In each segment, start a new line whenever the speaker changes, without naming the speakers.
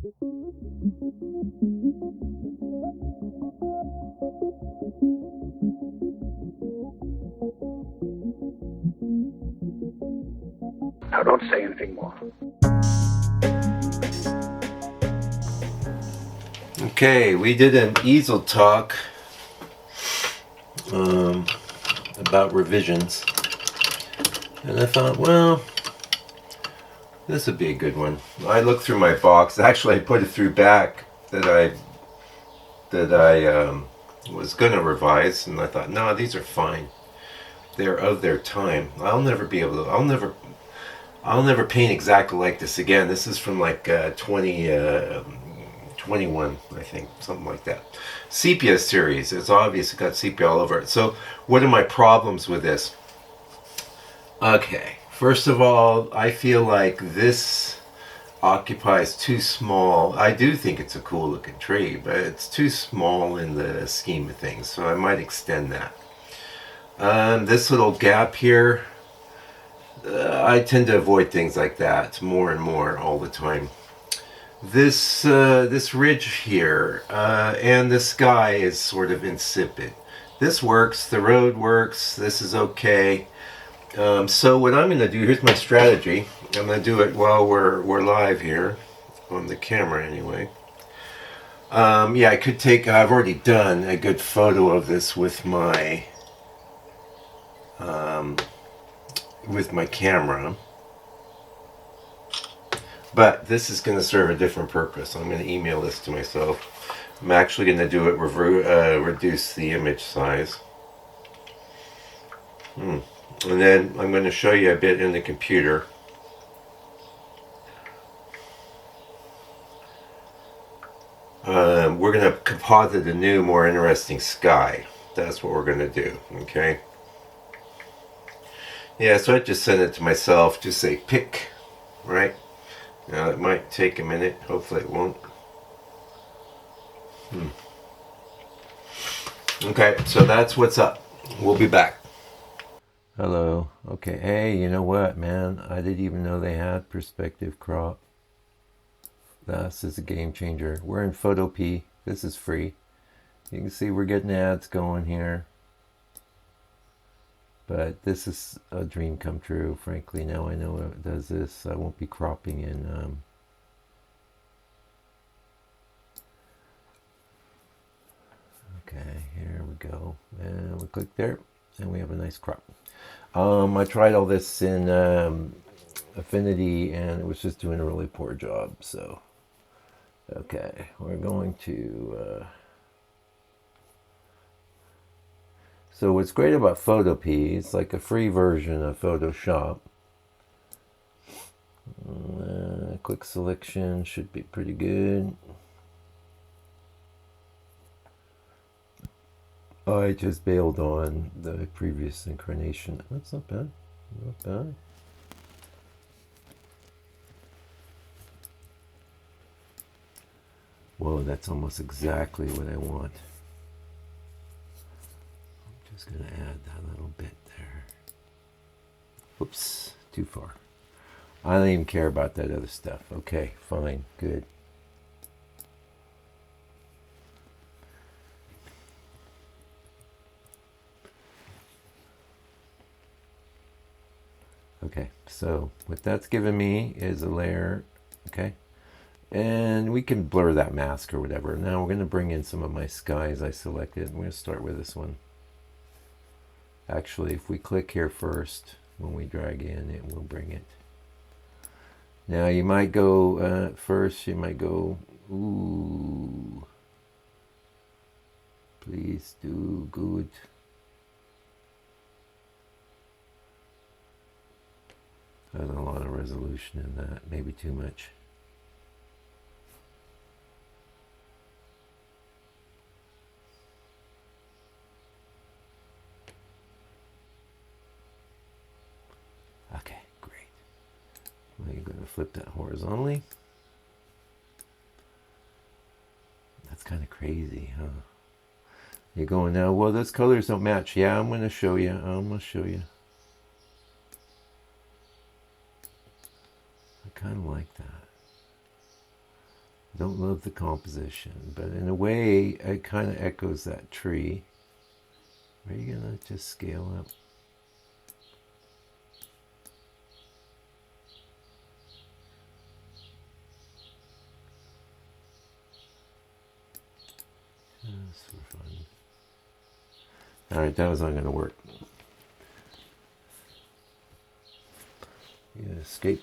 Now don't say anything more.
Okay, we did an easel talk about revisions, and I thought, well, this would be a good one. I looked through my box. Actually, I put it through back that I was going to revise, and I thought, no, these are fine. They're of their time. I'll never be able to. I'll never paint exactly like this again. This is from like 2021, I think, something like that. Sepia series. It's obvious it got sepia all over it. So, what are my problems with this? Okay, first of all, I feel like this occupies too small. I do think it's a cool looking tree, but it's too small in the scheme of things, so I might extend that. This little gap here, I tend to avoid things like that more and more all the time. This ridge here and the sky is sort of insipid. This works, the road works, this is okay. So what I'm going to do, here's my strategy. I'm going to do it while we're live here on the camera anyway. Yeah, I could take, I've already done a good photo of this with my camera. But this is going to serve a different purpose. I'm going to email this to myself. I'm actually going to do it, reduce the image size. And then I'm going to show you a bit in the computer. We're going to composite a new, more interesting sky. That's what we're going to do, okay? Yeah, so I just sent it to myself. Just say pick, right? Now it might take a minute. Hopefully it won't. Okay, so that's what's up. We'll be back. Hello. Okay. Hey, you know what, man? I didn't even know they had perspective crop. This is a game changer. We're in Photopea. This is free. You can see we're getting ads going here. But this is a dream come true. Frankly, now I know it does this. I won't be cropping in. Okay, here we go. And we click there, and we have a nice crop. I tried all this in Affinity, and it was just doing a really poor job. So, okay, we're going to... So what's great about Photopea, it's like a free version of Photoshop. Quick selection should be pretty good. I just bailed on the previous incarnation. That's not bad. Not bad. Whoa, that's almost exactly what I want. Just going to add that little bit there. Whoops, too far. I don't even care about that other stuff. Okay, fine, good. Okay, so what that's given me is a layer, okay? And we can blur that mask or whatever. Now we're going to bring in some of my skies I selected. I'm going to start with this one. Actually, if we click here first, when we drag in, it will bring it. Now you might go, first you might go, ooh, please do good. There's a lot of resolution in that, maybe too much. Okay, great. Now you're going to flip that horizontally. That's kind of crazy, huh? You're going now, well, those colors don't match. Yeah, I'm going to show you. I'm going to show you. I kind of like that. Don't love the composition, but in a way, it kind of echoes that tree. Are you gonna just scale up? Just for fun. All right, that was not gonna work. Yeah, escape.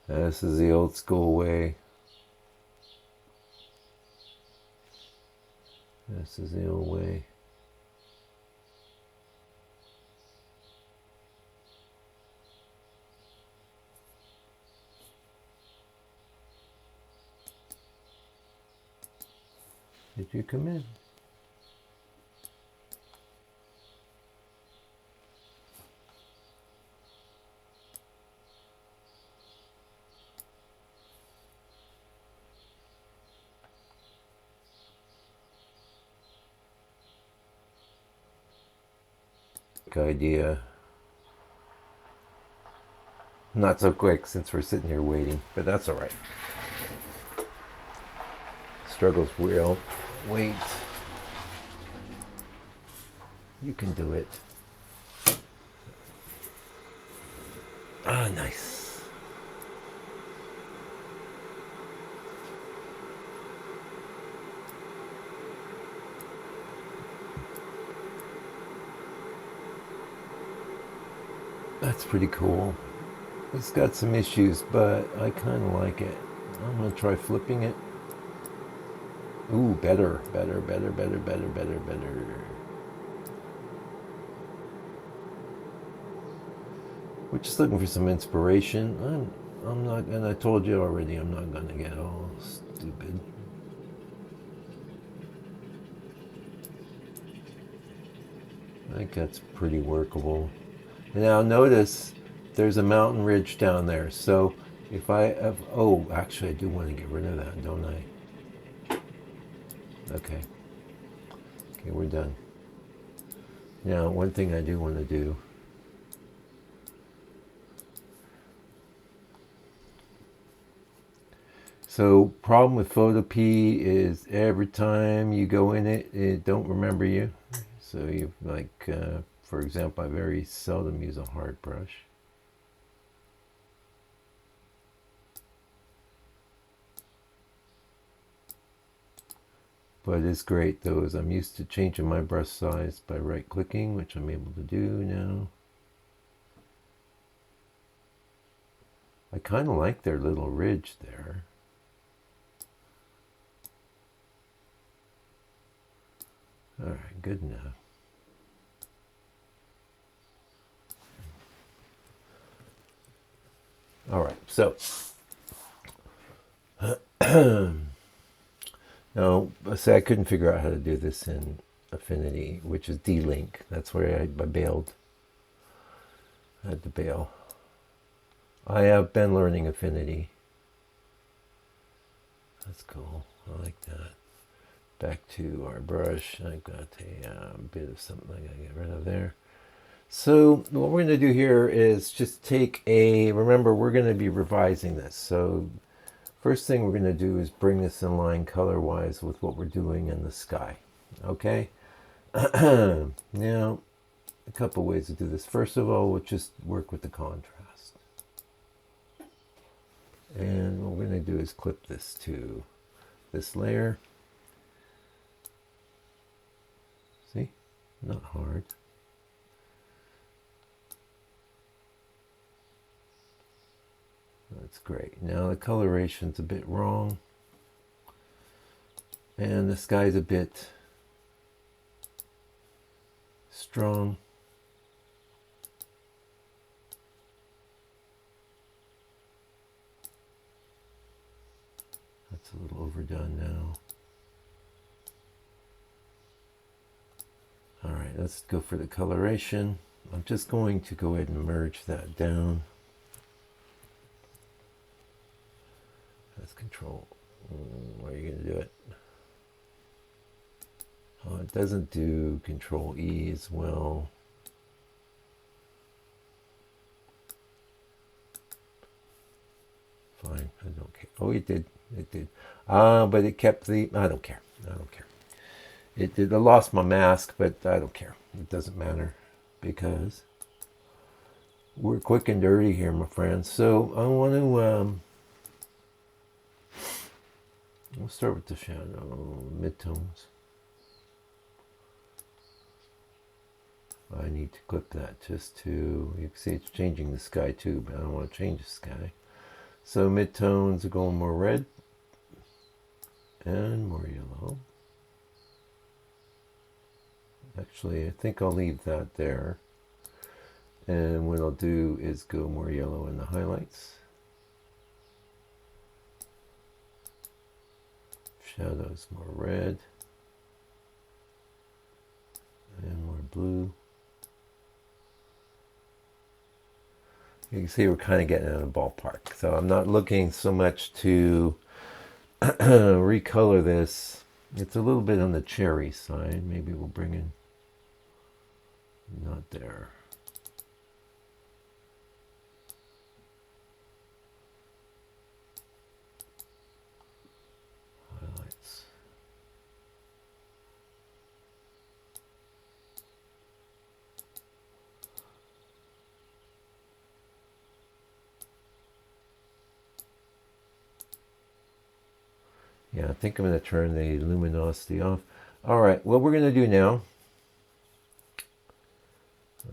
This is the old school way. This is the old way. Did you come in? Good idea. Not so quick since we're sitting here waiting, but that's all right. Struggle's real. Wait. You can do it. Ah, nice. That's pretty cool. It's got some issues, but I kind of like it. I'm going to try flipping it. Ooh, better. We're just looking for some inspiration. I'm not, and I told you already, I'm not going to get all stupid. I think that's pretty workable. And now notice there's a mountain ridge down there. So if I have, oh, actually I do want to get rid of that, don't I? Okay. Okay, we're done. Now, one thing I do want to do. So, problem with Photopea is every time you go in it, it don't remember you. So you like, for example, I very seldom use a hard brush. But it's great though, as I'm used to changing my brush size by right clicking, which I'm able to do now. I kind of like their little ridge there. All right, good enough. All right, so now, say I couldn't figure out how to do this in Affinity, which is D-Link. That's where I bailed. I had to bail. I have been learning Affinity. That's cool. I like that. Back to our brush. I've got a bit of something I gotta get rid of there. So what we're going to do here is just take a, remember we're going to be revising this. So first thing we're going to do is bring this in line color-wise with what we're doing in the sky. Okay? Now, a couple ways to do this. First of all, we'll just work with the contrast. And what we're going to do is clip this to this layer. See? Not hard. That's great. Now the coloration's a bit wrong. And the sky's a bit strong. That's a little overdone now. All right, let's go for the coloration. I'm just going to go ahead and merge that down. That's control. Where are you going to do it? Oh, it doesn't do control E as well. I don't care. Oh, it did. It did. But it kept the... I don't care. I don't care. It did. I lost my mask, but I don't care. It doesn't matter because we're quick and dirty here, my friends. So I want to... we'll start with the shadow, midtones. I need to clip that just to... You can see it's changing the sky too, but I don't want to change the sky. So midtones are going more red and more yellow. Actually, I think I'll leave that there. And what I'll do is go more yellow in the highlights. Shadows more red. And more blue. You can see we're kind of getting out of the ballpark. So I'm not looking so much to recolor this. It's a little bit on the cherry side. Maybe we'll bring in... Not there. Highlights. Yeah, I think I'm going to turn the luminosity off. All right, what we're going to do now,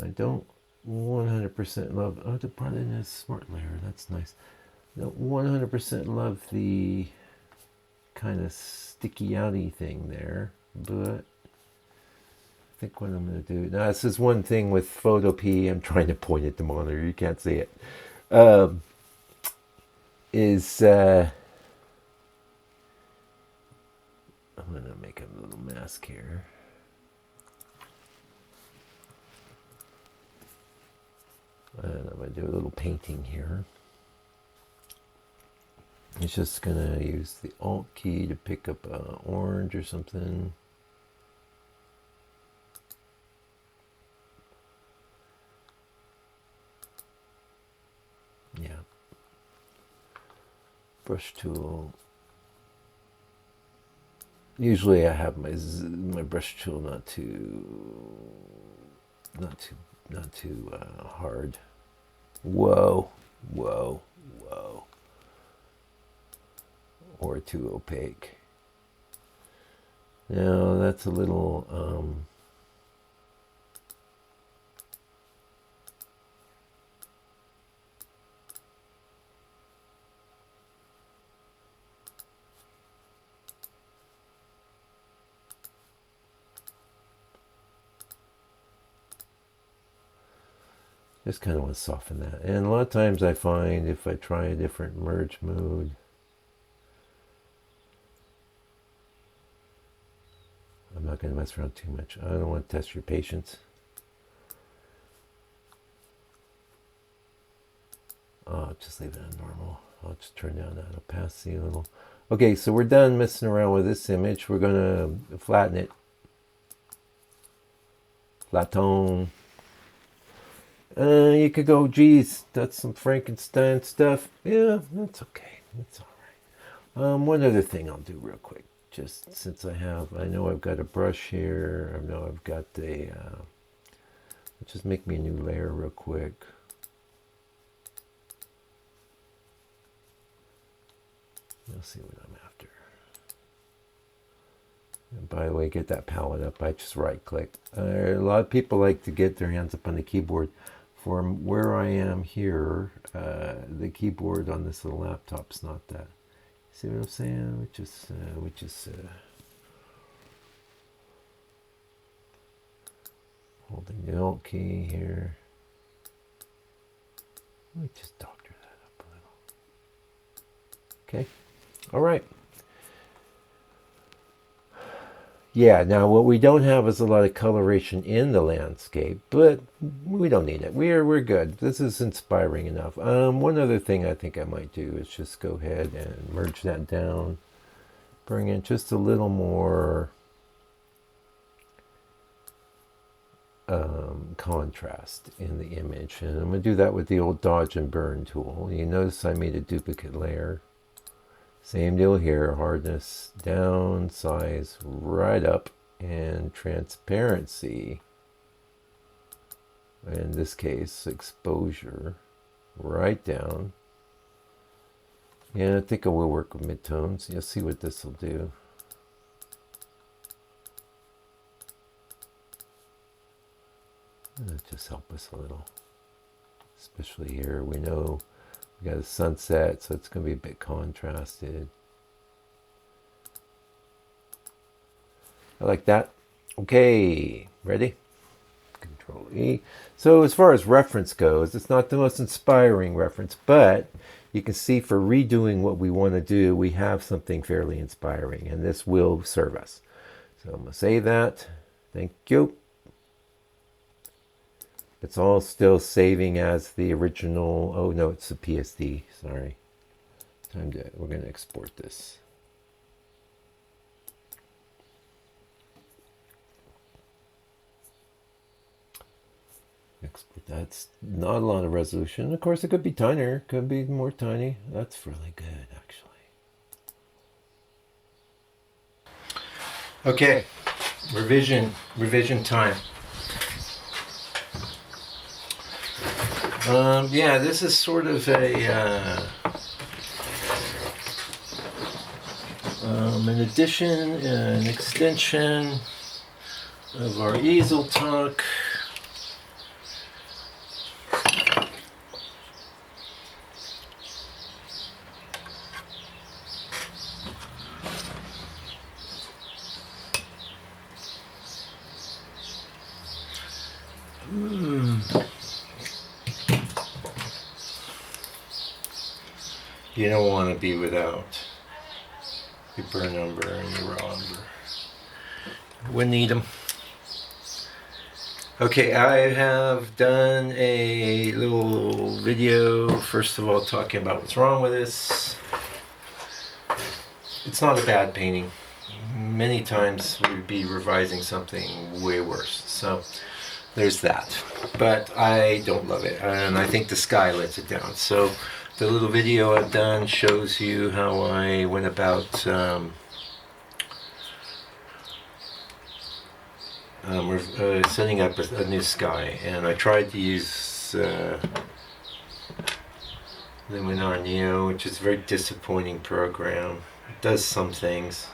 I don't 100% love, oh, they brought in a smart layer, that's nice. I don't 100% love the kind of sticky outy thing there, but I think what I'm going to do, now this is one thing with Photopea, I'm trying to point at the monitor, you can't see it, is I'm going to make a little mask here. And I'm going to do a little painting here. It's just going to use the Alt key to pick up orange or something. Yeah. Brush tool. Usually I have my brush tool not too hard. Whoa, whoa, whoa. Or too opaque. Now that's a little just kind of want to soften that. And a lot of times I find if I try a different merge mode, I'm not going to mess around too much. I don't want to test your patience. I'll just leave it on normal. I'll just turn down that opacity a little. Okay, so we're done messing around with this image. We're going to flatten it. Flatten. You could go, geez, that's some Frankenstein stuff. Yeah, that's okay. That's all right. One other thing I'll do real quick, just since I know I've got a brush here. I know I've got the, just make me a new layer real quick. Let's see what I'm after. And by the way, get that palette up. I just right click. A lot of people like to get their hands up on the keyboard. From where I am here, the keyboard on this little laptop's not that. See what I'm saying? Which is holding the Alt key here. Let me just doctor that up a little. Okay. All right. Yeah, now what we don't have is a lot of coloration in the landscape, but we don't need it. We're good. This is inspiring enough. One other thing I think I might do is just go ahead and merge that down. Bring in just a little more contrast in the image. And I'm going to do that with the old dodge and burn tool. You notice I made a duplicate layer. Same deal here. Hardness down, size right up, and transparency. In this case, exposure right down. Yeah, I think I will work with midtones. You'll see what this will do. It'll just help us a little. Especially here, we know we got a sunset, so it's going to be a bit contrasted. I like that. Okay, ready? Control E. So as far as reference goes, it's not the most inspiring reference, but you can see for redoing what we want to do, we have something fairly inspiring, and this will serve us. So I'm going to save that. Thank you. It's all still saving as the original. Oh no, it's a PSD. Sorry. We're going to export this. Export. That's not a lot of resolution. Of course, it could be tinier. Could be more tiny. That's really good, actually. Okay, revision time. Yeah, this is sort of an addition, an extension of our easel talk. You don't want to be without your burn umber and your raw umber. We need them. Okay, I have done a little video, first of all, talking about what's wrong with this. It's not a bad painting. Many times we'd be revising something way worse. So there's that. But I don't love it, and I think the sky lets it down. So the little video I've done shows you how I went about setting up a new sky, and I tried to use Luminar Neo, which is a very disappointing program. It does some things.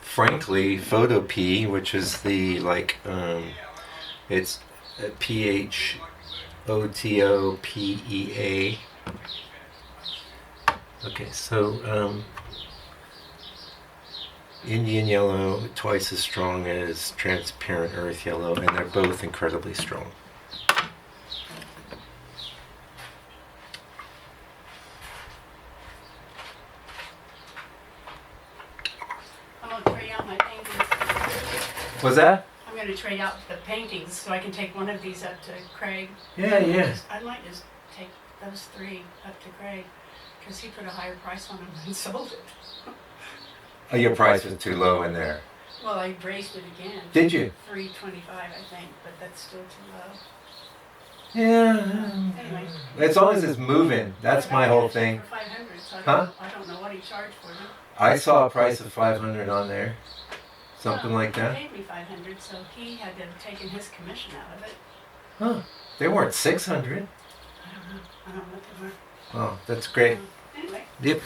Frankly, Photopea, which is the it's Photopea. Okay, so Indian yellow, twice as strong as transparent earth yellow, and they're both incredibly strong.
I'm going to trade out my paintings.
What's that?
I'm going to trade out the paintings so I can take one of these up to Craig.
Yeah.
I might just take those 3 up to Craig because he put a higher price on them and sold it.
Oh, your price was too low in there.
Well, I raised it again.
Did you?
$325, I think, but that's still too low.
Yeah.
Anyway.
As long as it's moving, that's my whole thing.
For 500, so I don't know what he charged for them.
I saw a price of $500 on there. Something like
He
that.
paid me $500, so he had to have taken his commission out of it.
Huh. They weren't $600.
I don't know what they were.
Oh, that's great.
Anyway.
Yep.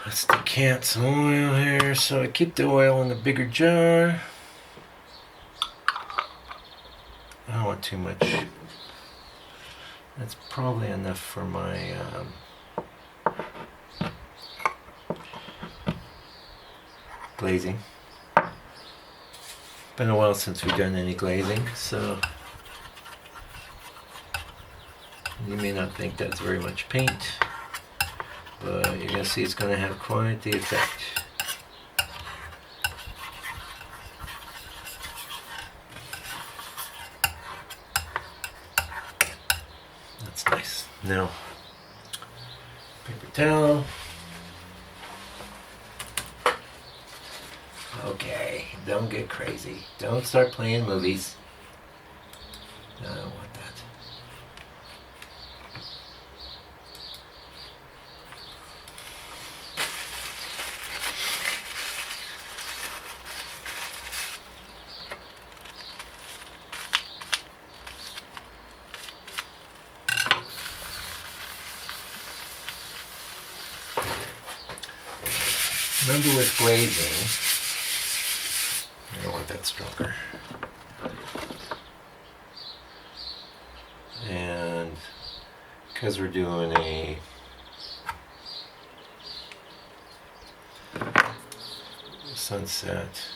Let's decant some oil here. So I keep the oil in the bigger jar. I don't want too much. That's probably enough for my glazing. Been a while since we've done any glazing, so you may not think that's very much paint, but you're going to see it's going to have quite the effect. That's nice. Now, paper towel. Okay, don't get crazy. Don't start playing movies. I don't want that. Remember with glazing, I don't want that stronger. And because we're doing a sunset,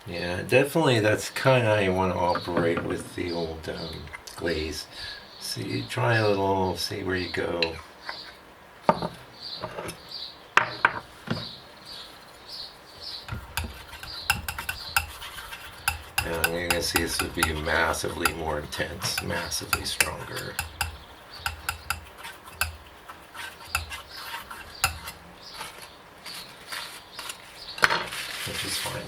yeah, definitely that's kind of how you want to operate with the old glaze. See, try a little, see where you go. And you're going to see this would be massively more intense, massively stronger. Which is fine.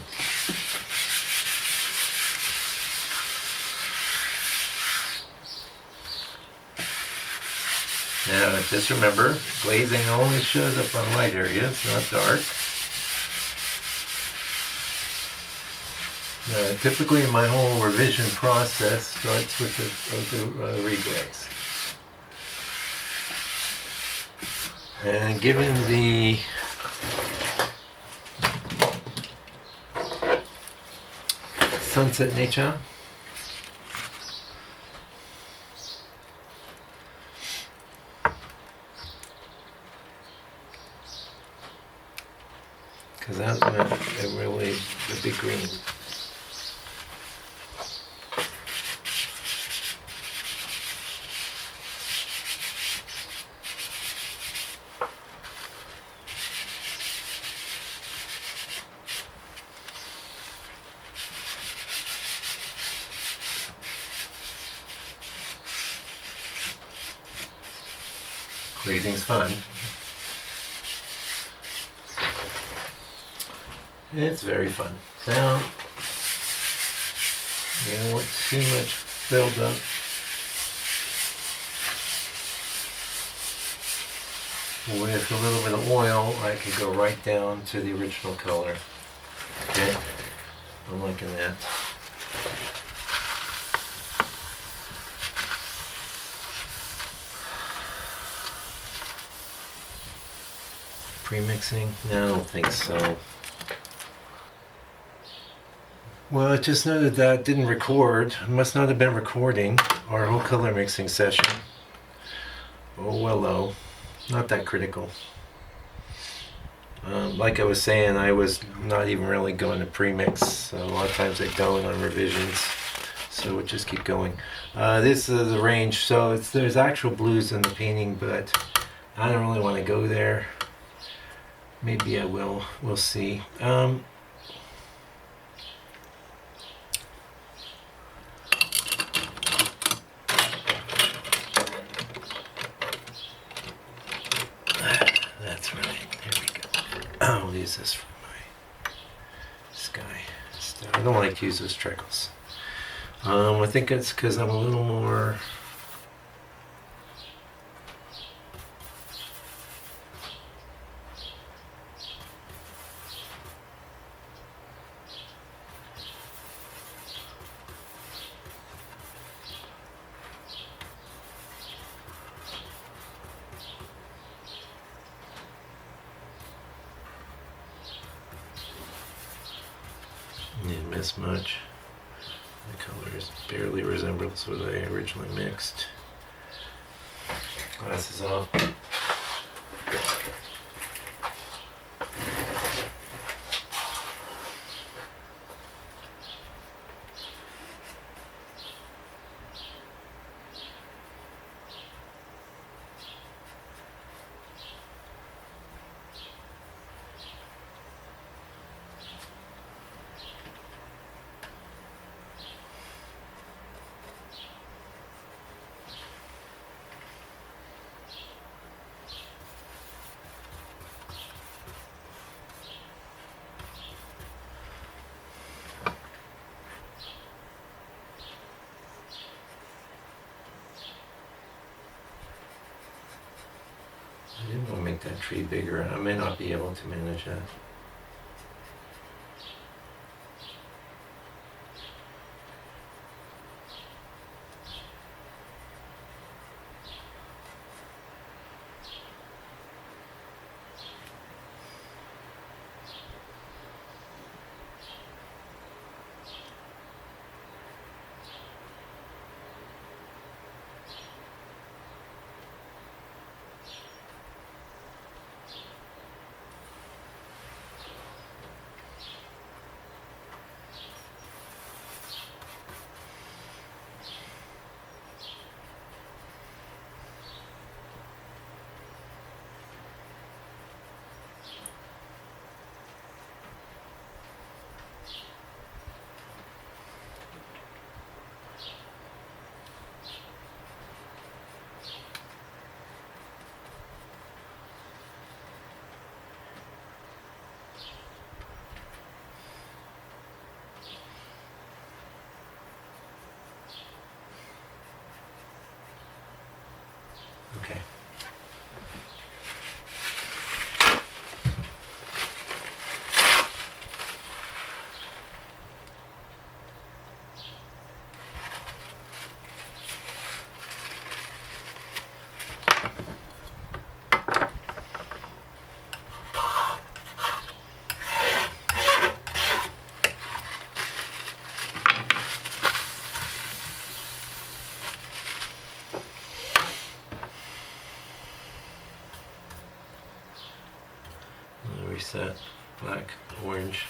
Now just remember, glazing only shows up on light areas, not dark. Typically my whole revision process starts with the reglaze. And given the sunset nature, because that's when it really, the big green. Glazing's fun. It's very fun. Now, you don't want too much build up. With a little bit of oil, I can go right down to the original color. Okay, I'm liking that. Pre-mixing? No, I don't think so. Well, I just noted that didn't record. It must not have been recording our whole color mixing session. Oh well, though. Not that critical. Like I was saying, I was not even really going to pre-mix. So a lot of times I don't on revisions. So we'll just keep going. This is the range. So there's actual blues in the painting, but I don't really want to go there. Maybe I will. We'll see. That's right. There we go. I'll use this for my sky stuff. I don't like to use those trickles. I think it's because I'm a little more... Didn't miss much. The colors barely resembles what I originally mixed. Glasses off. I didn't want to make that tree bigger. I may not be able to manage that. Okay. Reset, black, orange.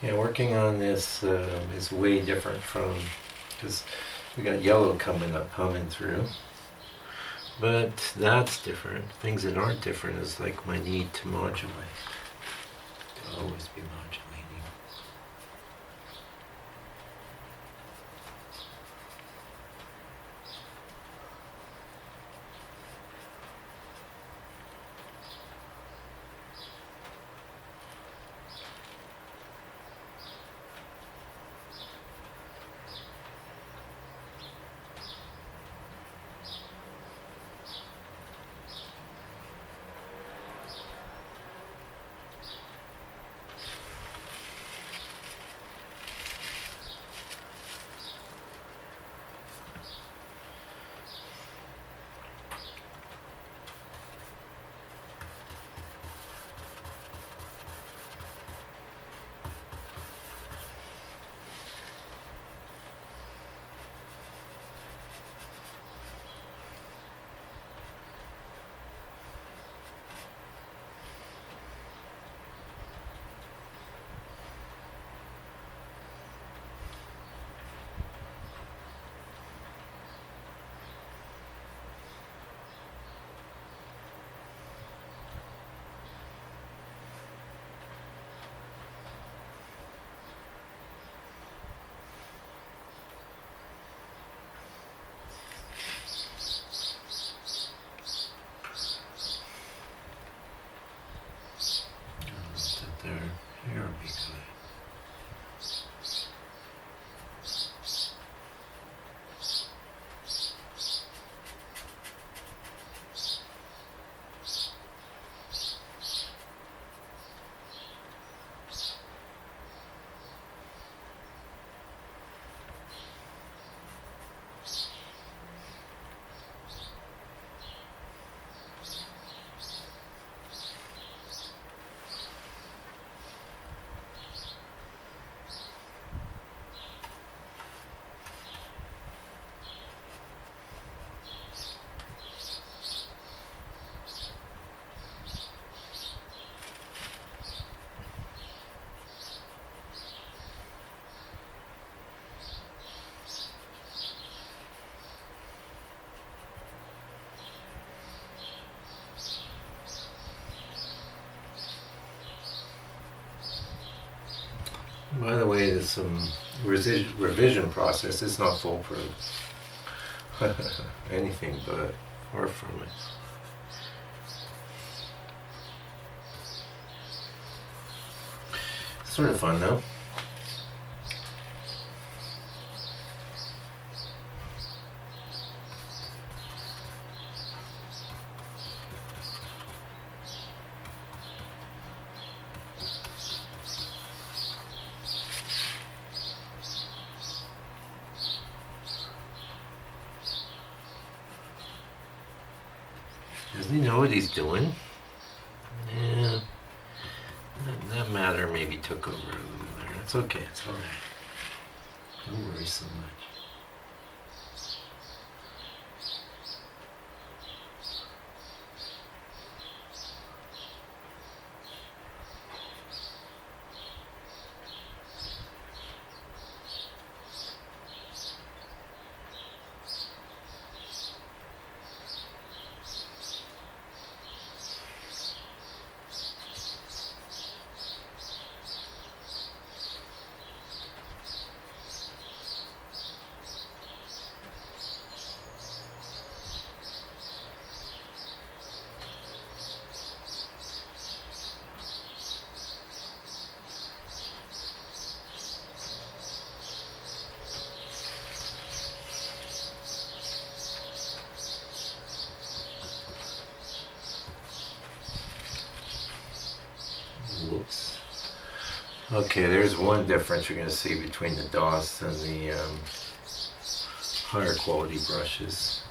Yeah, working on this is way different from, because we got yellow coming through. But that's different. Things that aren't different is like my need to modulate. To always be modulating. By the way, there's some revision process. It's not foolproof. Anything but. Far from it. Sort of fun though. Doesn't he know what he's doing? Yeah. That matter maybe took over a little there. It's okay, it's alright. Don't worry so much. Whoops. Okay, there's one difference you're going to see between the DOS and the higher quality brushes.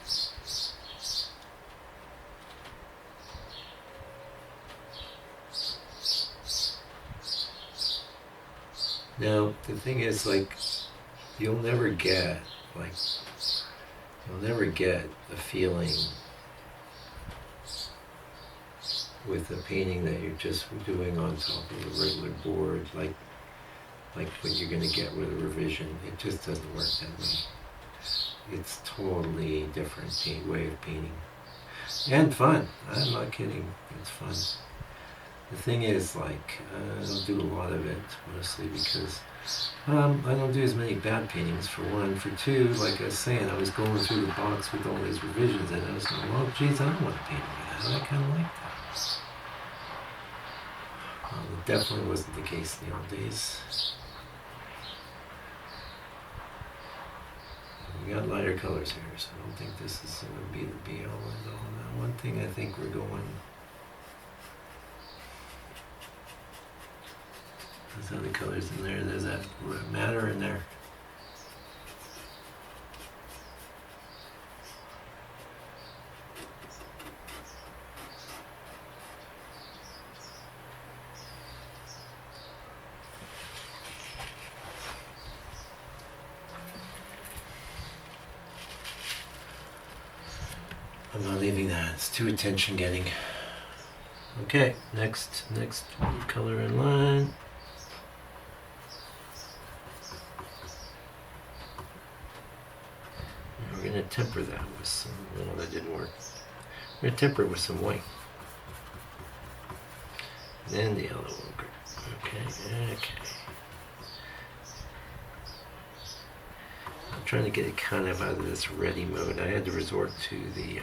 Now, the thing is, like, you'll never get the feeling with a painting that you're just doing on top of a regular board, like what you're going to get with a revision. It just doesn't work that way. It's totally different way of painting. And fun. I'm not kidding. It's fun. The thing is, like, I don't do a lot of it, mostly because I don't do as many bad paintings, for one. For two, like I was saying, I was going through the box with all these revisions, and I was going, well, geez, I don't want to paint over that. I kind of like that. It definitely wasn't the case in the old days. We got lighter colors here, so I don't think this is going to be the be-all and all. Now, one thing I think we're going... There's other colors in there. There's that matter in there. I'm not leaving that. It's too attention getting. Okay, next color in line. We're going to temper that with some, no, that didn't work. We're going to temper it with some white. Then the yellow ochre. Okay. I'm trying to get it kind of out of this ready mode. I had to resort to the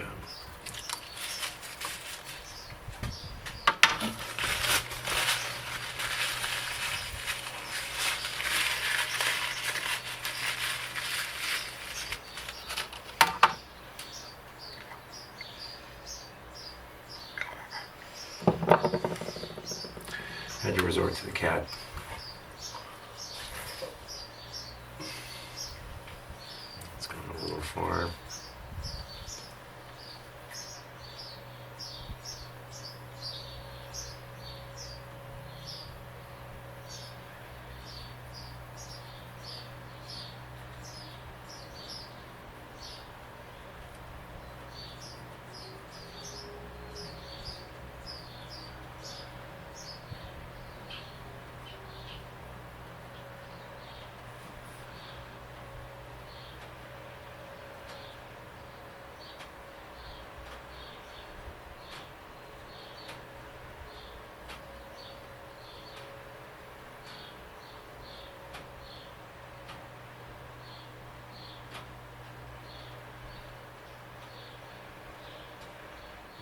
CAD. It's going a little far.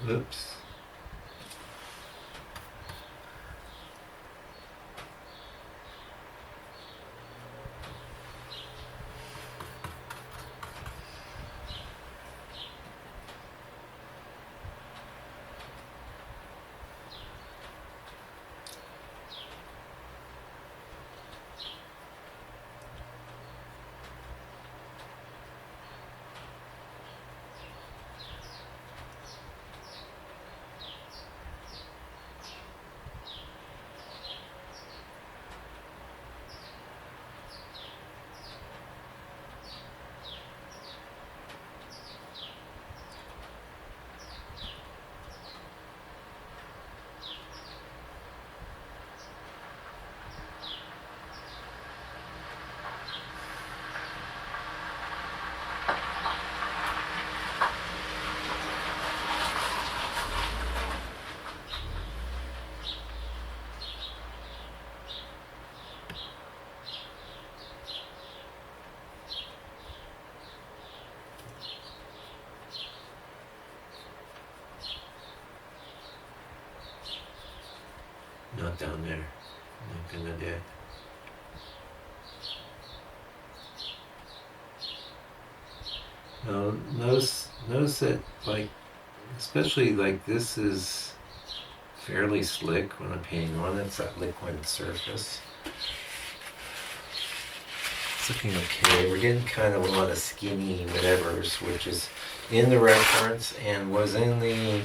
Oops. Not down there. Not gonna do it. Now, notice that, like, especially like this is fairly slick when I'm painting on it. It's that liquid surface. It's looking okay. We're getting kind of a lot of skinny whatevers, which is in the reference and was in the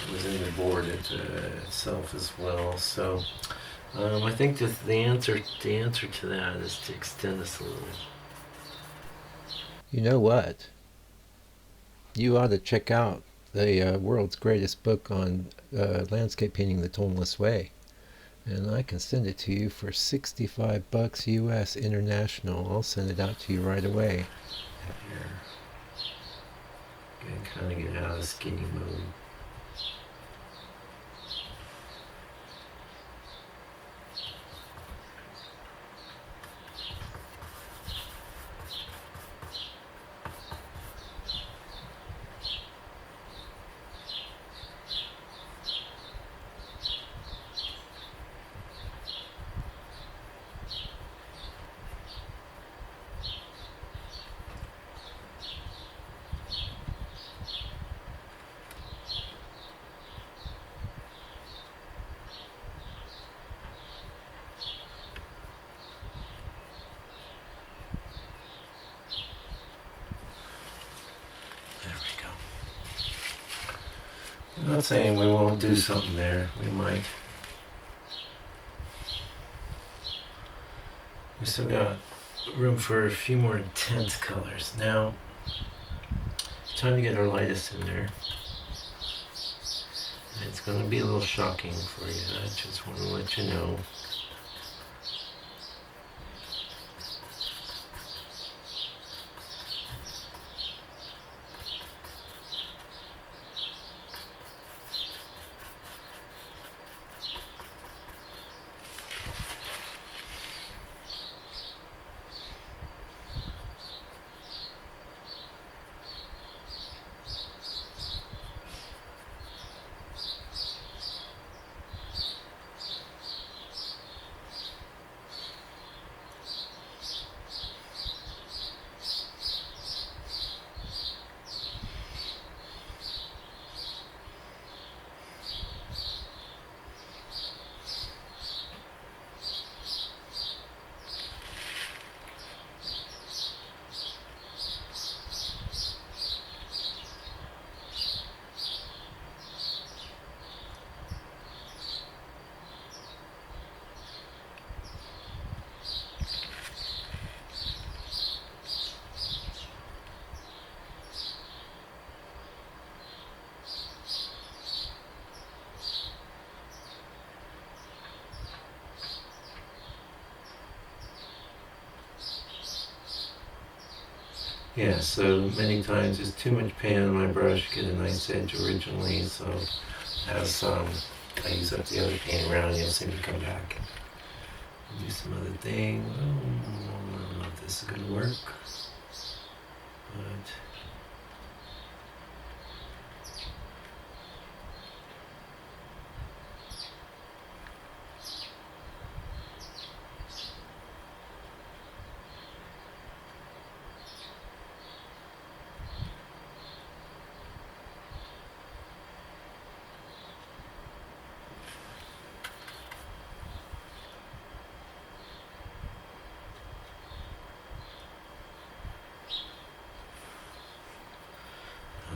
it was in the board itself as well. So I think the answer to that is to extend this a little.
You know what? You ought to check out the world's greatest book on landscape painting the toneless way. And I can send it to you for $65 US international. I'll send it out to you right away.
Here. Kind of get out of the skinny mode. I'm not saying we won't do something there. We might. We still got room for a few more intense colors. Now, it's time to get our lightest in there. And it's going to be a little shocking for you. I just want to let you know. Yeah, so many times there's too much paint on my brush, get a nice edge originally, so as I use up the other paint around, you'll see me come back do some other thing. I don't know if this is gonna work, but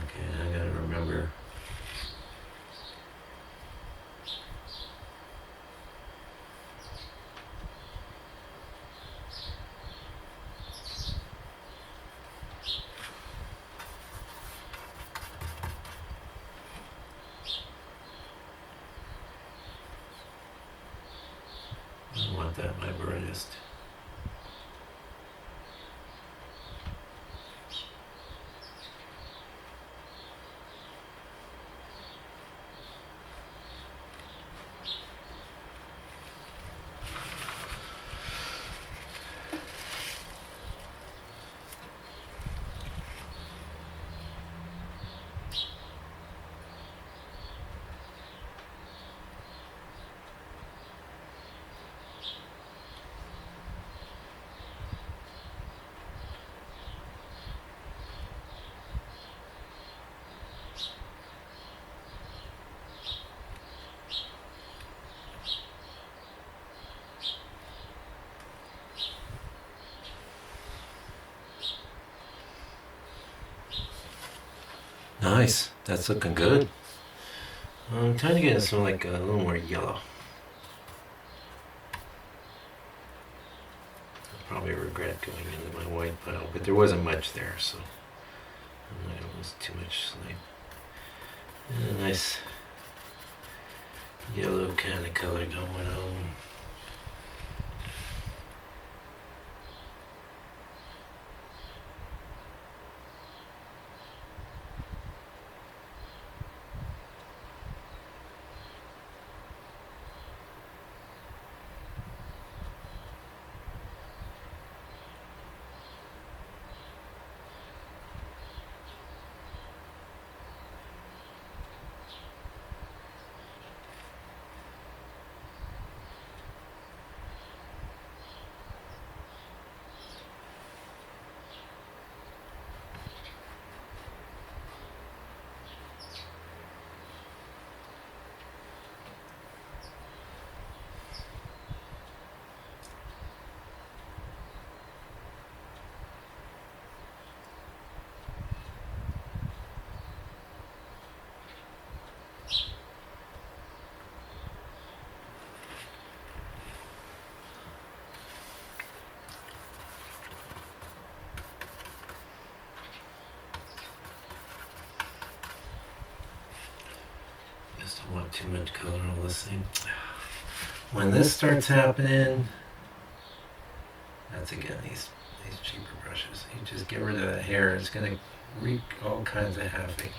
okay, I gotta remember. I don't want that my brightest. Nice, that's looking good. I'm trying to get it some like a little more yellow. I'll probably regret going into my white pile, but there wasn't much there, so I'm not gonna lose too much sleep. And a nice yellow kind of color going on. Just don't want too much color on this thing. When this starts happening, that's again these cheaper brushes. You just get rid of that hair. It's gonna wreak all kinds of havoc.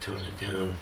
Tone it down.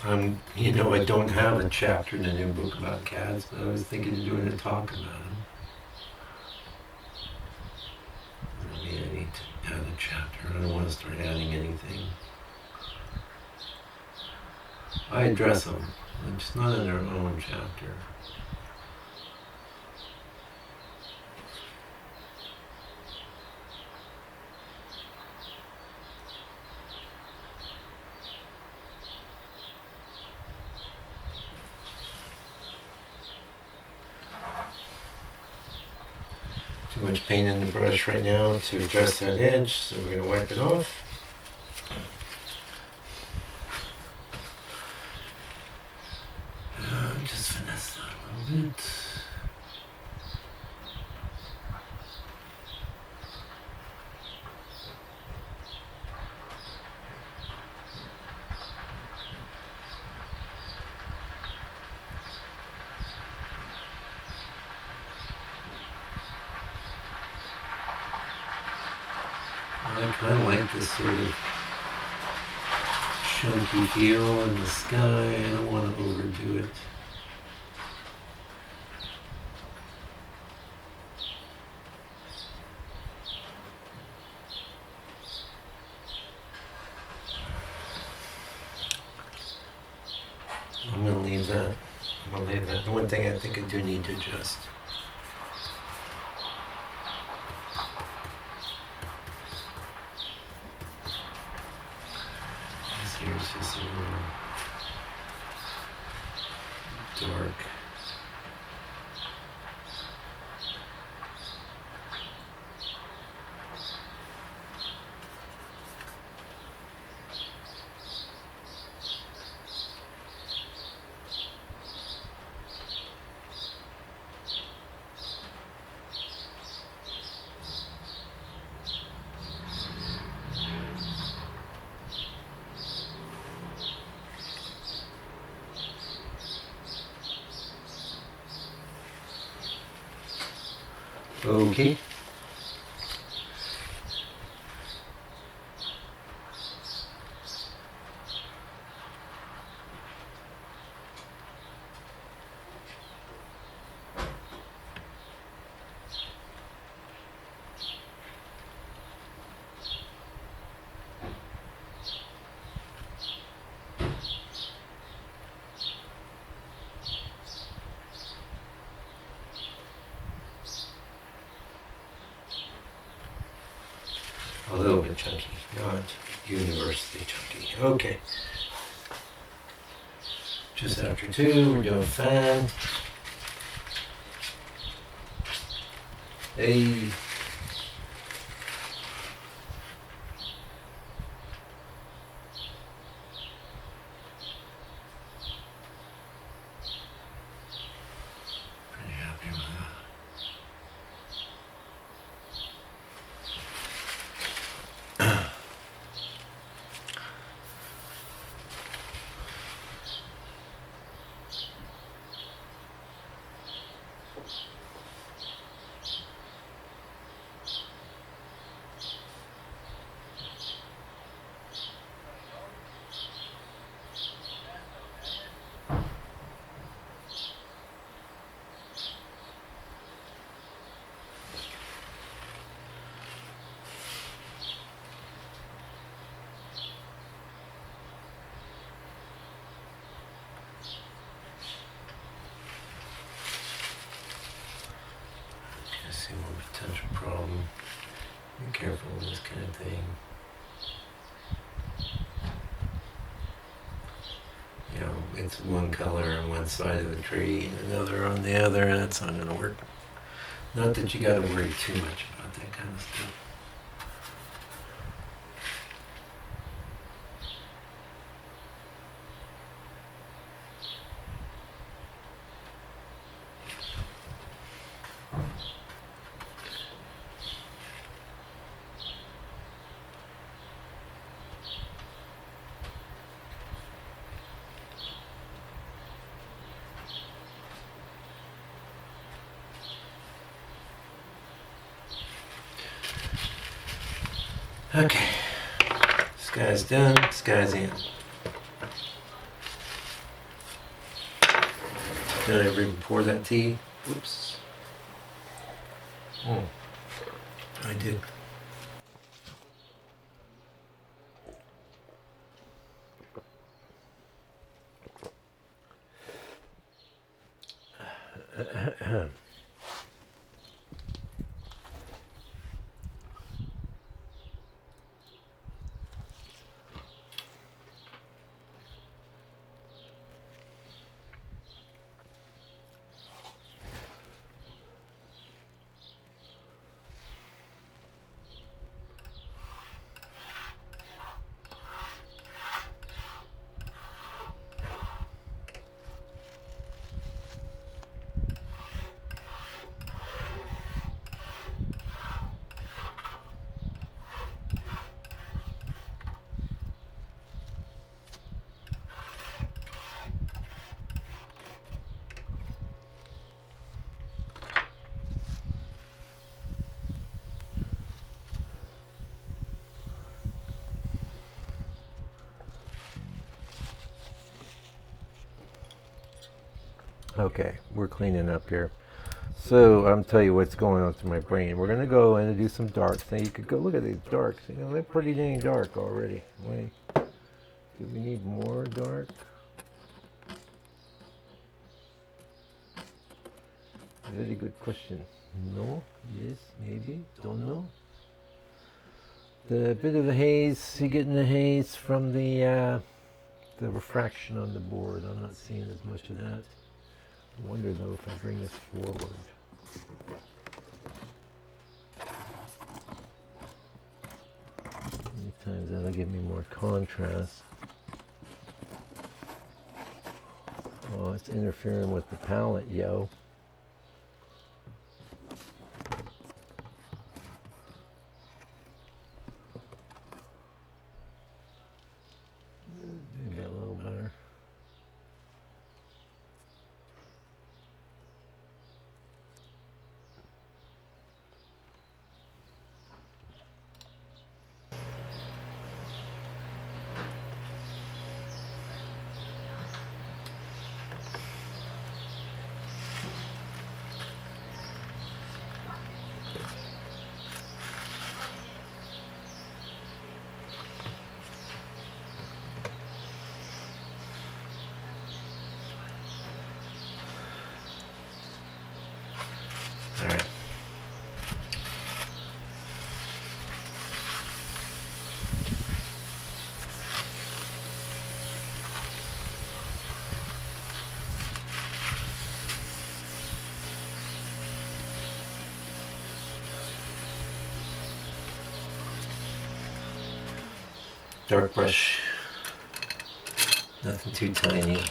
I don't have a chapter in the new book about cats, but I was thinking of doing a talk about them. Maybe I need to add a chapter. I don't want to start adding anything. I address them, but just not in their own chapter. Too much paint in the brush right now to address that edge, so we're going to wipe it off. Just finesse that a little bit. I kind of like this sort of chunky feel in the sky. I don't want to overdo it. I'm going to leave that. The one thing I think I do need to adjust. Here's just a little dark. Okay. A little bit chunky, not universally chunky. Okay. Just after 2, we're doing fan. Hey. Pretty happy with that. See one potential problem. Be careful with this kind of thing. It's one color on one side of the tree and another on the other, and that's not going to work. Not that you got to worry too much about that kind of stuff. Okay, sky's done, sky's in. Did I ever pour that tea? Oops. Oh, I did.
Okay, we're cleaning up here. So I'm tell you what's going on through my brain. We're gonna go in and do some darks. Now you could go look at these darks. You know they're pretty dang dark already. Wait, do we need more dark? Very good question. No, yes, maybe, don't know. The bit of the haze, you're getting the haze from the refraction on the board. I'm not seeing as much of that. I wonder though if I bring this forward. Many times that'll give me more contrast. Oh, it's interfering with the palette, yo. Maybe a little better.
All right. Dark brush. Nothing too tiny.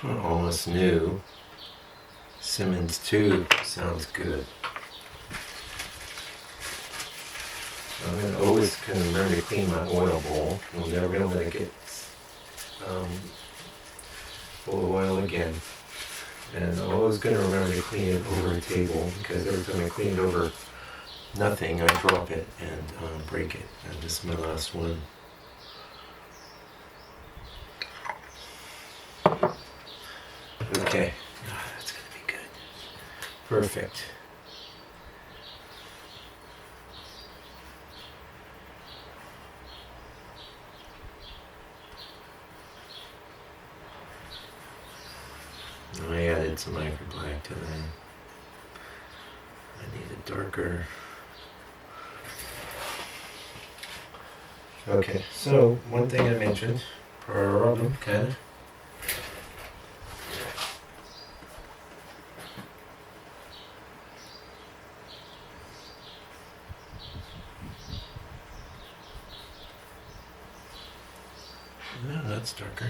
Almost new. Simmons 2 sounds good. I'm gonna always kind of learn to clean my oil bowl. You'll never know when it gets full of oil again. And I'm always gonna remember to clean it over a table, because every time I clean it over nothing, I drop it and break it. And this is my last one. Okay. Oh, that's gonna be good. Perfect. I added some micro black to that. I need it darker. Okay, so one thing I mentioned, problem, kind of. No, that's darker.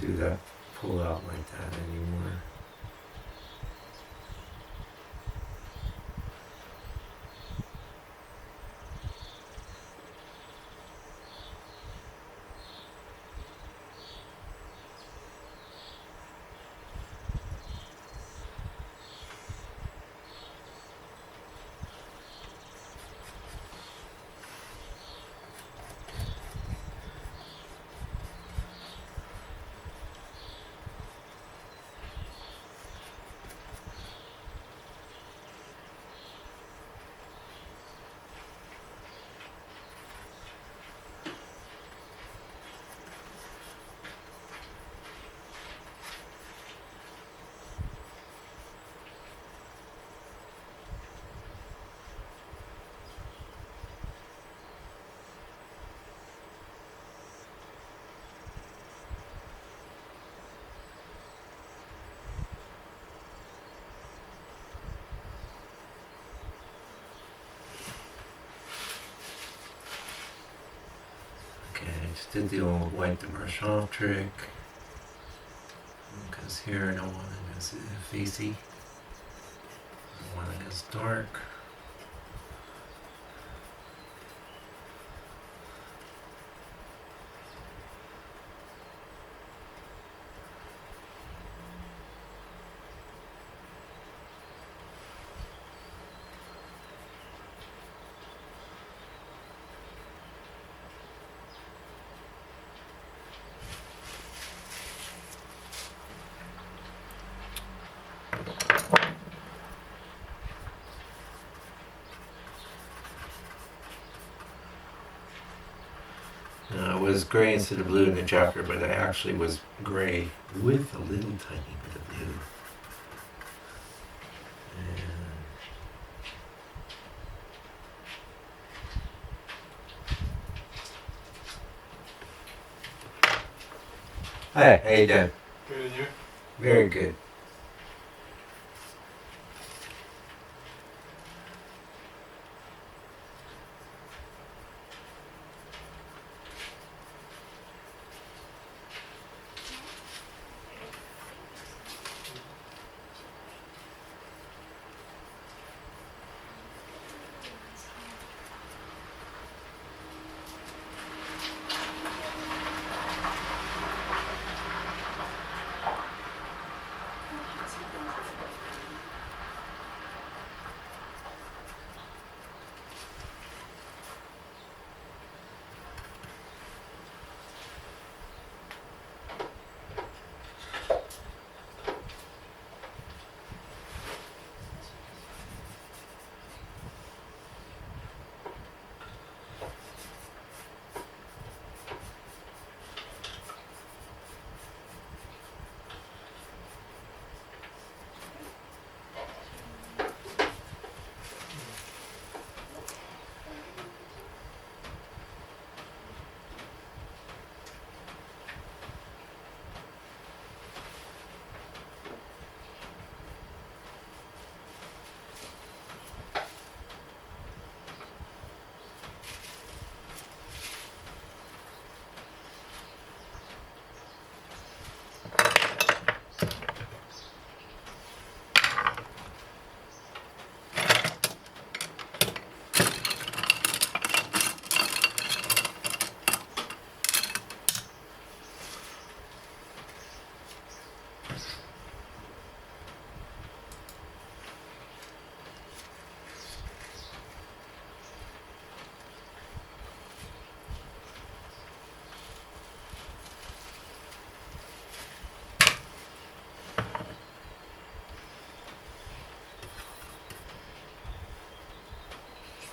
do that pull out like that anymore. Okay, just did the old wipe the brush off trick. Because here I don't want it as fuzzy. I want it as dark. It was gray instead of blue in the chapter, but it actually was gray with a little tiny bit of blue. Hi, how you doing?
Good, and you?
Very good.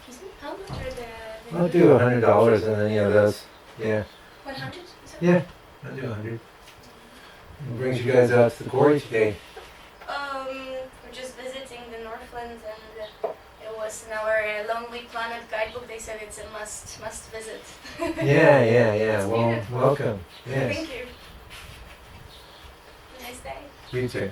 Excuse me? How much are the...
I'll do $100 on any of those. Yeah.
100?
Yeah, I'll do 100. What brings you guys out to the quarry today?
We're just visiting the Northland, and it was in our Lonely Planet guidebook. They said it's a must visit.
Yeah. Well,
beautiful.
welcome. Yes.
Thank you. Have a nice day.
You too.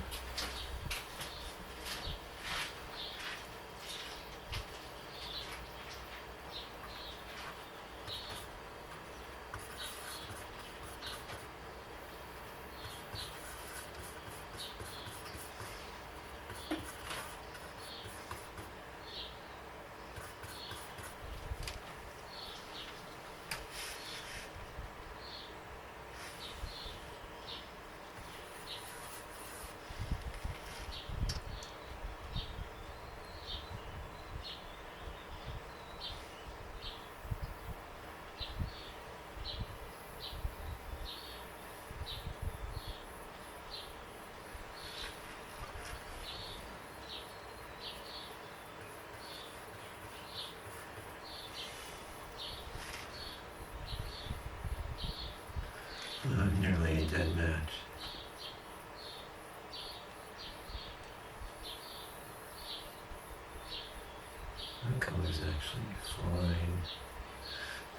actually fine.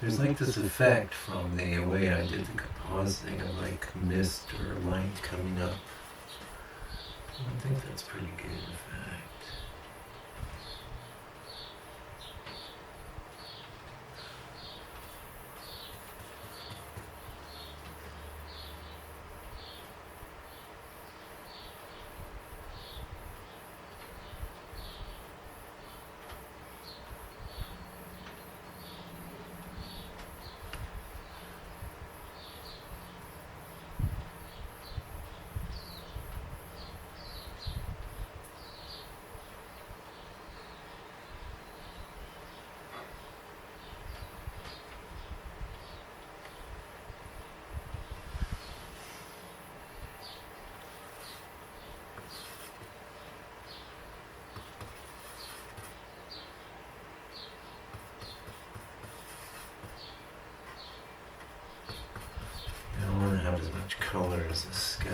There's like this effect from the way I did the compositing of like mist or light coming up. I think that's pretty good in fact. I don't want to have as much color as the sky.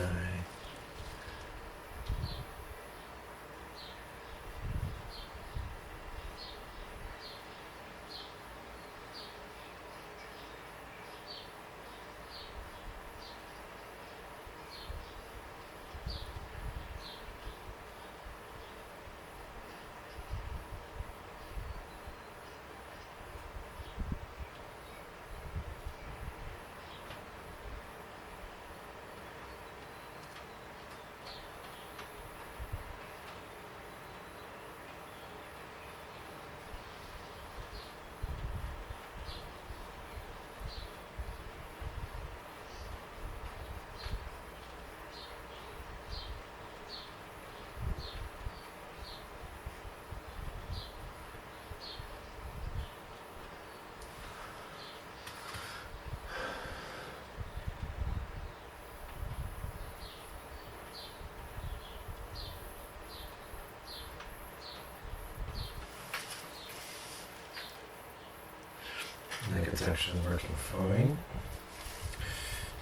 I think it's actually working fine.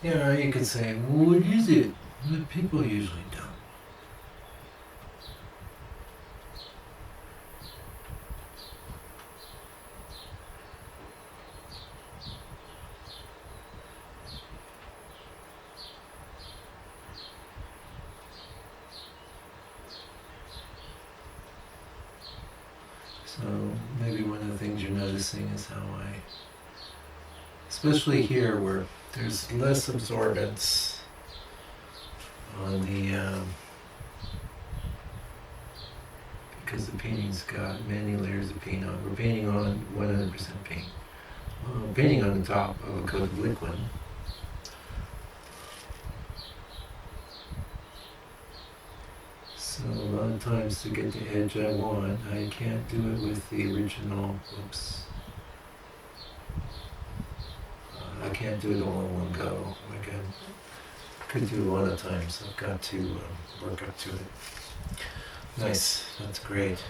Yeah, you could say, well, what is it? But people usually don't. So maybe one of the things you're noticing is how especially here where there's less absorbance on the, because the painting's got many layers of paint on. We're painting on 100% paint. Painting on the top of a coat of liquid. So a lot of times to get the edge I want, I can't do it with the original, oops. I can't do it all in one go. Like I could do a lot of times. I've got to work up to it. Nice, that's great.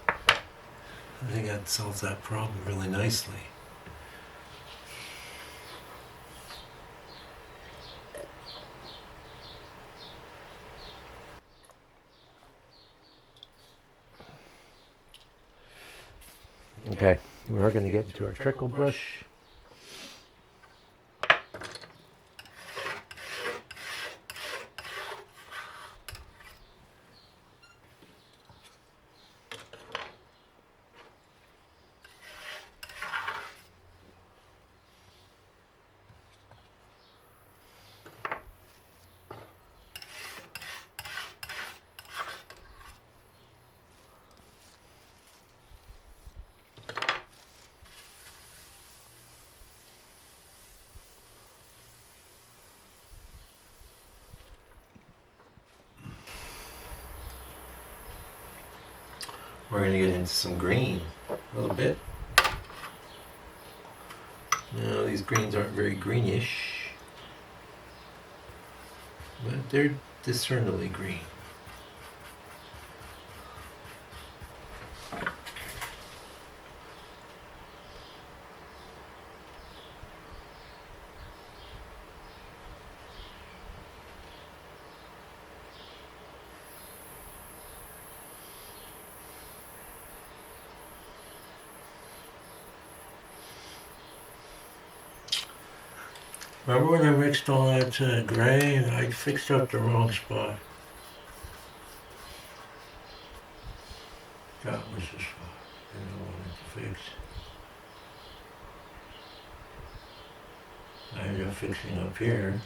I think that solves that problem really nicely.
Okay, we're going to get into our trickle brush.
We're going to get into some green a little bit. No, these greens aren't very greenish, but they're discernibly green.
Remember when I mixed all that gray and I fixed up the wrong spot? That was the spot that I wanted to fix. I ended up fixing up here.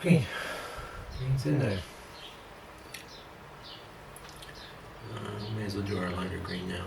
Okay, it's in there. May as well do our lighter green now.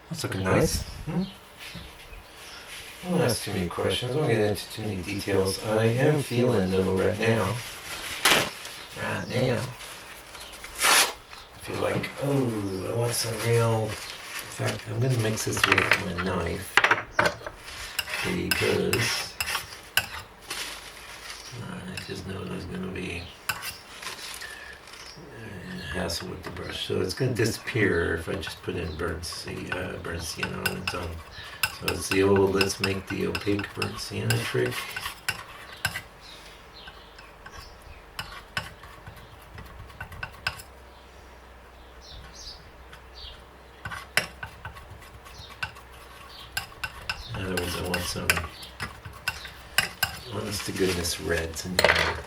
That's looking nice. Hmm? I won't ask too many questions. I won't get into too many details. I am feeling though right now. I feel like, oh, I want some real. In fact, I'm going to mix this with my knife because I just know there's going to be hassle with the brush. So it's going to disappear if I just put in burnt sienna on its own. So it's the old, let's make the opaque burnt sienna trick. In other words, I want some honest to goodness reds in here.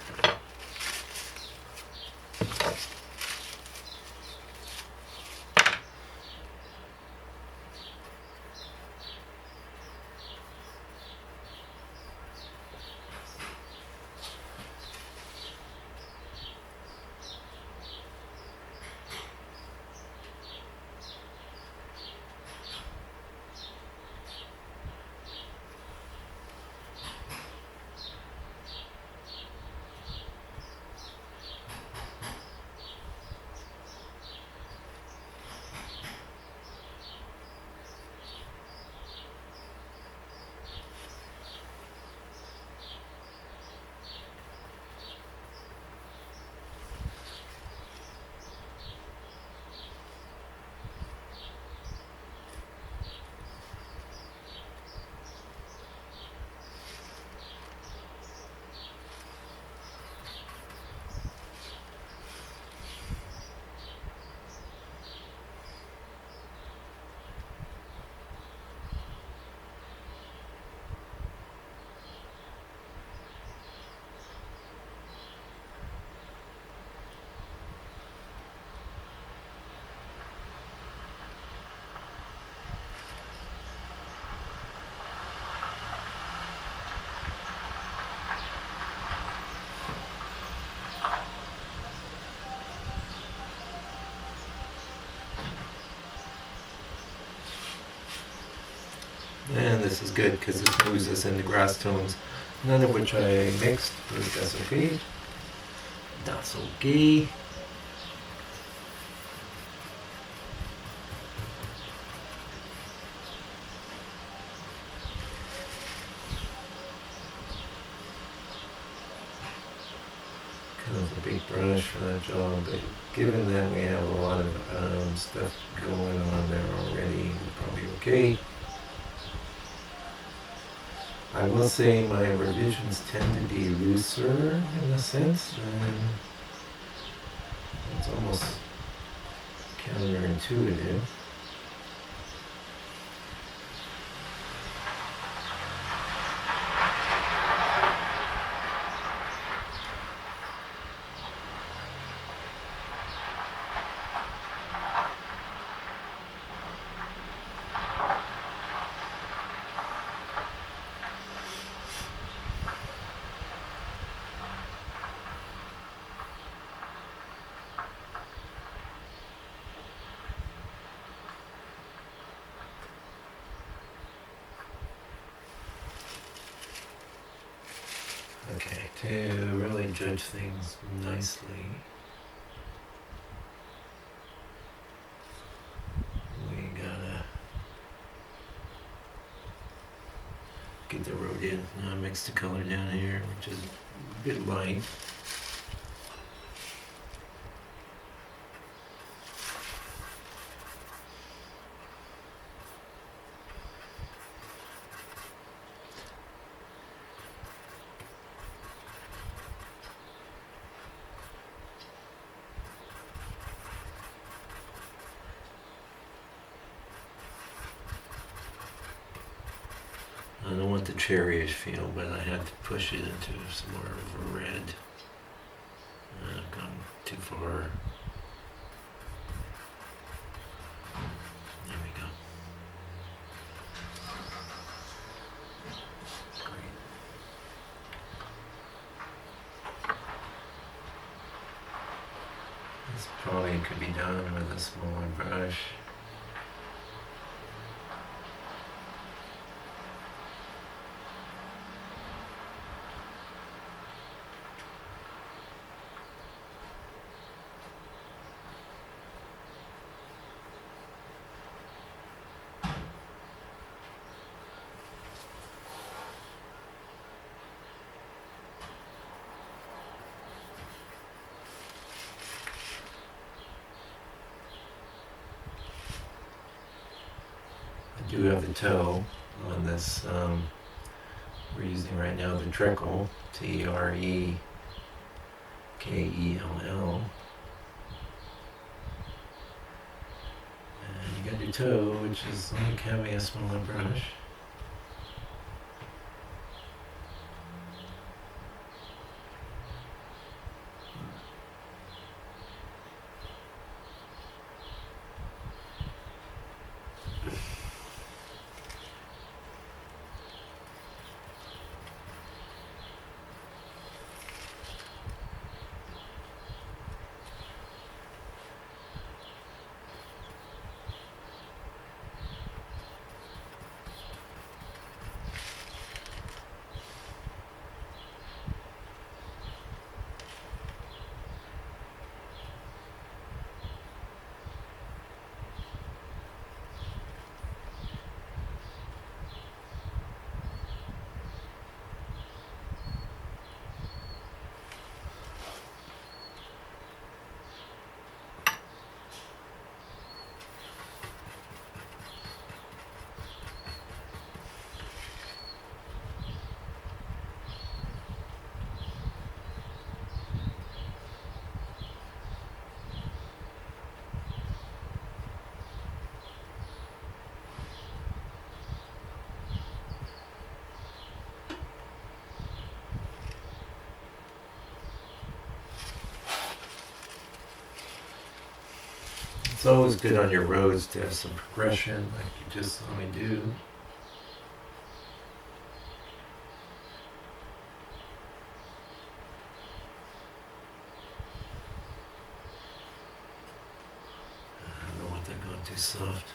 And this is good because this moves us into grass tones, none of which I mixed, but that's okay. That's okay. Kind of a big brush for that job, but given that we have a lot of stuff going on there already, we're probably okay. I will say my revisions tend to be looser in a sense, and it's almost counterintuitive. Okay, to really judge things nicely, we gotta get the road in. Now mix the color down here, which is a bit light. I don't want the cherryish feel, but I had to push it into some more of a red. I've gone too far. There we go. Great. This probably could be done with a smaller brush. I do have the toe on this. We're using right now the Trekel, T-R-E-K-E-L-L. And you got your toe, which is like having a smaller brush. It's always good on your roads to have some progression, like you just saw me do. I don't want that going too soft.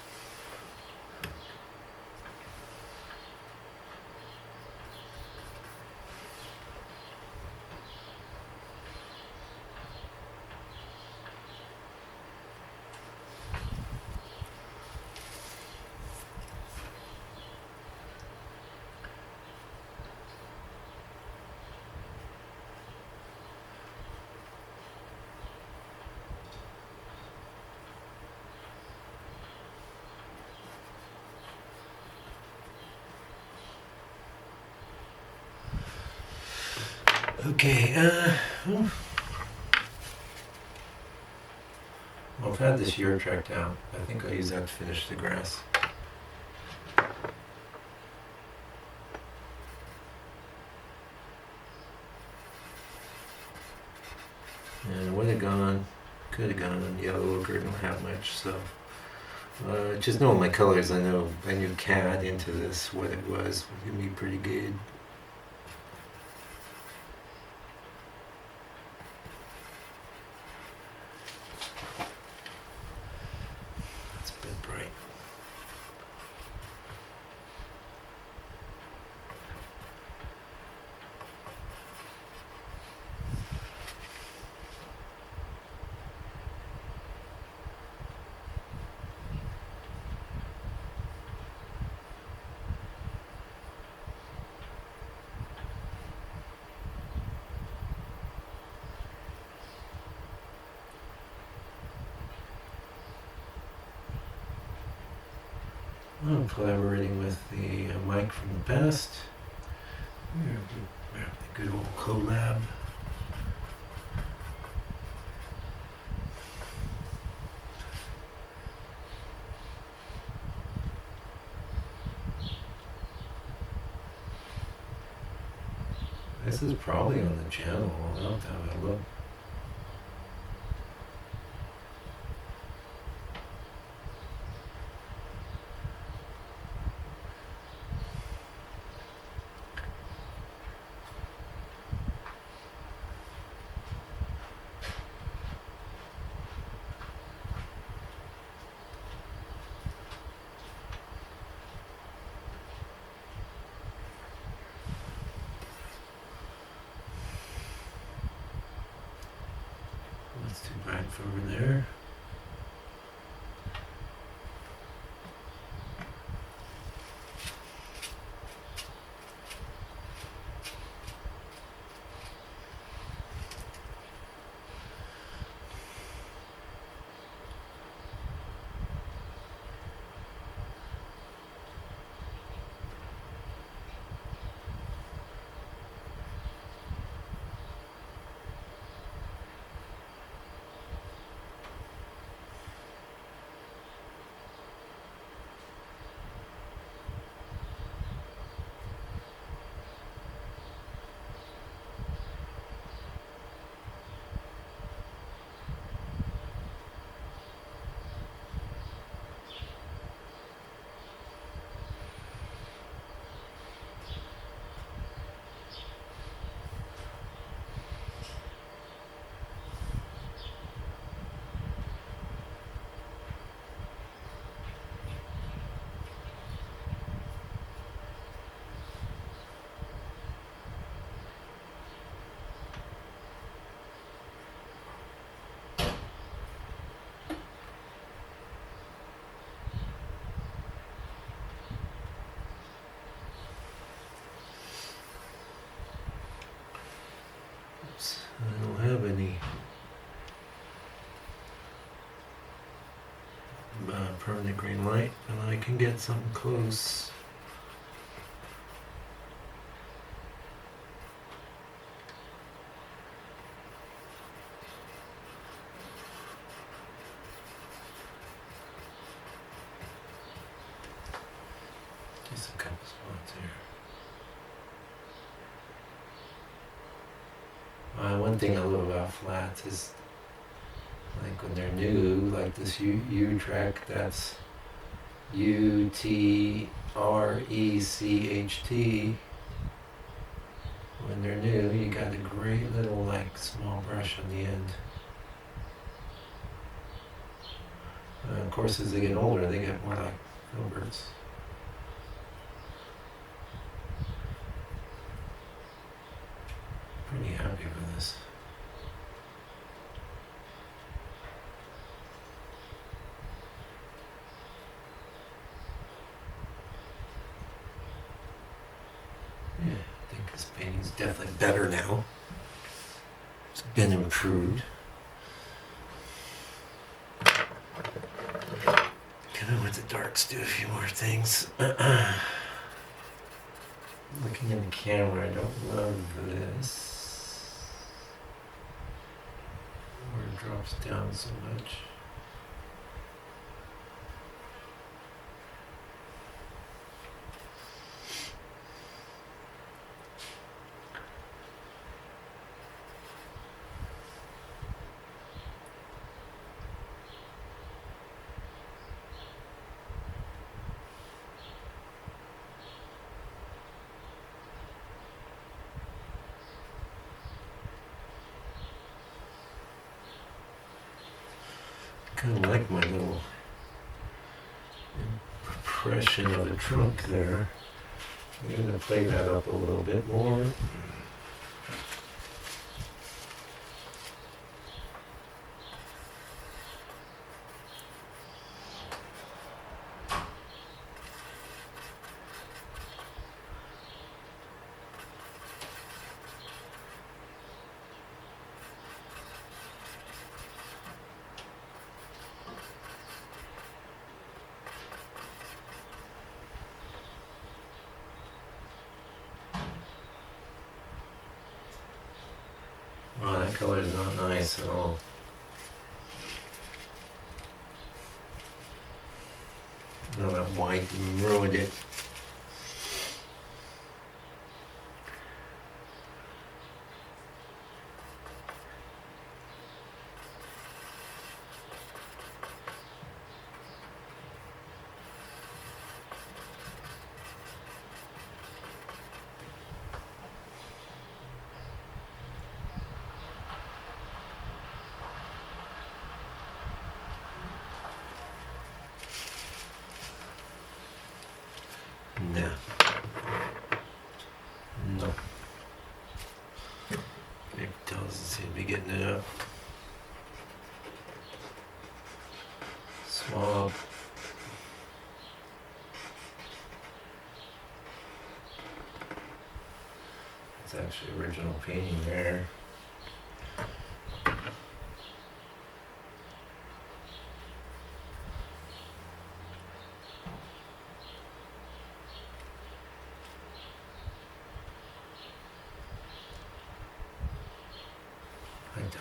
Okay, well, I've had this year tracked out. I think I'll use that to finish the grass. And would have gone, could have gone on yellow ochre, don't have much, so. Just knowing my colors, I knew CAD into this, what it was gonna be pretty good. It's a bit bright. I'm collaborating with the Mike from the past. The good old collab. This is probably on the channel. I'll have to have a look. That's too bright for over there. I don't have any permanent green light, and I can get something close. Just a couple spots here. One thing I love about flats is, like when they're new, like this U track, that's UTRECHT. When they're new, you got a great little like small brush on the end. Of course, as they get older, they get more like filberts. Pretty happy with this. Yeah, I think this painting's definitely better now. It's been improved. Gonna with the darks do a few more things. Looking in the camera, I don't love this. drops down so much. Kind of like my little impression of the trunk there. I'm going to play that up a little bit more. Oh, that color is not nice at all. No, that white ruined it. No. No. It doesn't seem to be getting it up. Swab. It's actually original painting there. I don't do it.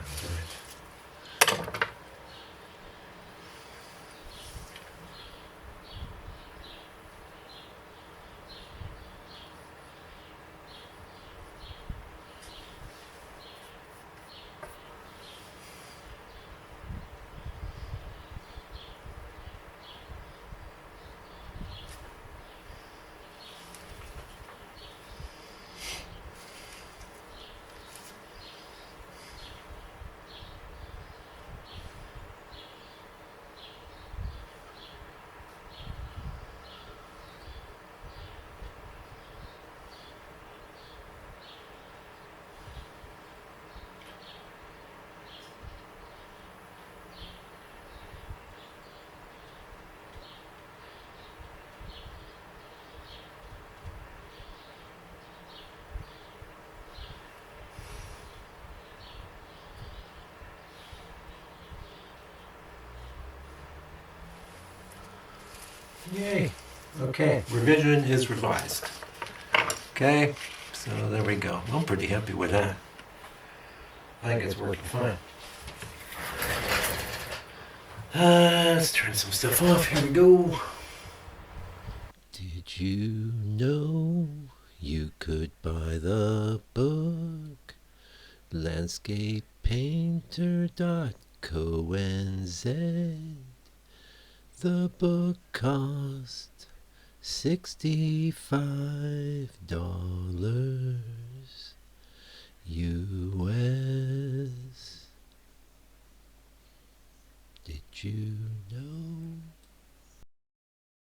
Yay. Okay, revision is revised. Okay, so there we go. I'm pretty happy with that. I think it's working fine. Let's turn some stuff off. Here we go.
Did you know you could buy the book? Landscapepainter.co.nz. The book cost $65.